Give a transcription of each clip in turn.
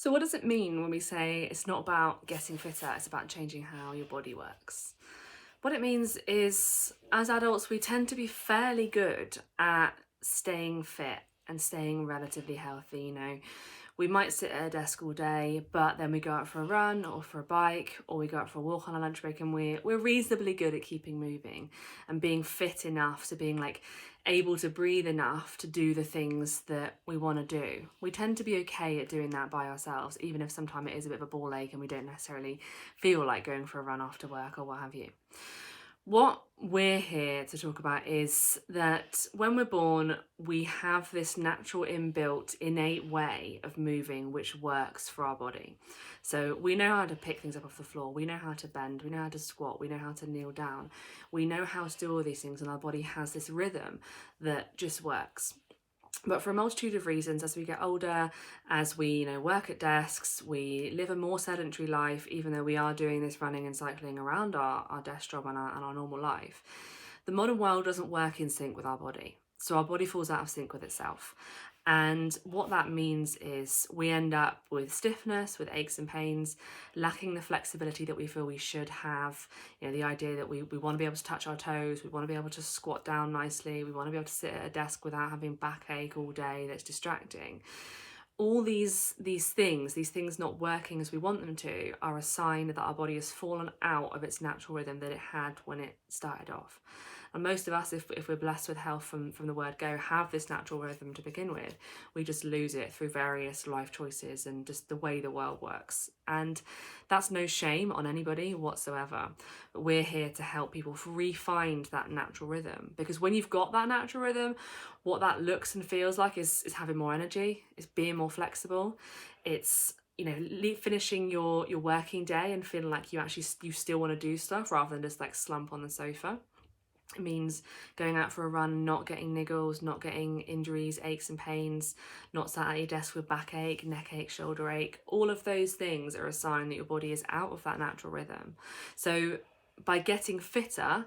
So what does it mean when we say it's not about getting fitter, it's about changing how your body works? What it means is, as adults, we tend to be fairly good at staying fit and staying relatively healthy. We might sit at a desk all day, but then we go out for a run or for a bike, or we go out for a walk on a lunch break, and we're reasonably good at keeping moving and being fit enough to being like able to breathe enough to do the things that we want to do. We tend to be okay at doing that by ourselves, even if sometimes it is a bit of a ball ache and we don't necessarily feel like going for a run after work or what have you. What we're here to talk about is that when we're born, we have this natural inbuilt innate way of moving which works for our body. So we know how to pick things up off the floor, we know how to bend, we know how to squat, we know how to kneel down, we know how to do all these things, and our body has this rhythm that just works. But for a multitude of reasons, as we get older, as we work at desks, we live a more sedentary life, even though we are doing this running and cycling around our desk job and our normal life. The modern world doesn't work in sync with our body. So our body falls out of sync with itself. And what that means is we end up with stiffness, with aches and pains, lacking the flexibility that we feel we should have. The idea that we want to be able to touch our toes, we want to be able to squat down nicely, we want to be able to sit at a desk without having backache all day that's distracting. All these things not working as we want them to are a sign that our body has fallen out of its natural rhythm that it had when it started off. And most of us, if we're blessed with health from the word go, have this natural rhythm to begin with. We just lose it through various life choices and just the way the world works. And that's no shame on anybody whatsoever. But we're here to help people re-find that natural rhythm. Because when you've got that natural rhythm, what that looks and feels like is having more energy, it's being more flexible, it's finishing your working day and feeling like you still want to do stuff rather than just like slump on the sofa. It means going out for a run, not getting niggles, not getting injuries, aches and pains, not sat at your desk with backache, neck ache, shoulder ache. All of those things are a sign that your body is out of that natural rhythm. So by getting fitter,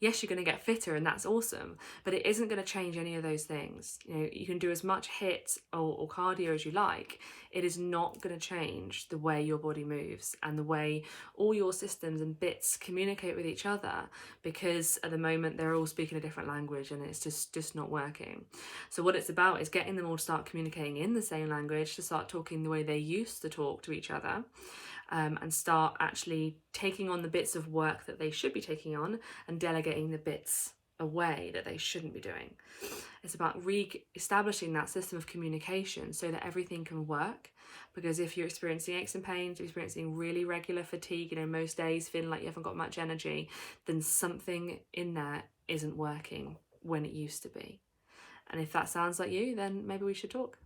yes, you're going to get fitter and that's awesome, but it isn't going to change any of those things. You can do as much HIIT or cardio as you like. It is not going to change the way your body moves and the way all your systems and bits communicate with each other, because at the moment they're all speaking a different language and it's just not working. So what it's about is getting them all to start communicating in the same language, to start talking the way they used to talk to each other, and start actually taking on the bits of work that they should be taking on and delegating the bits away that they shouldn't be doing. It's about re-establishing that system of communication so that everything can work. Because if you're experiencing aches and pains, you're experiencing really regular fatigue, most days feeling like you haven't got much energy, then something in there isn't working when it used to be. And if that sounds like you, then maybe we should talk.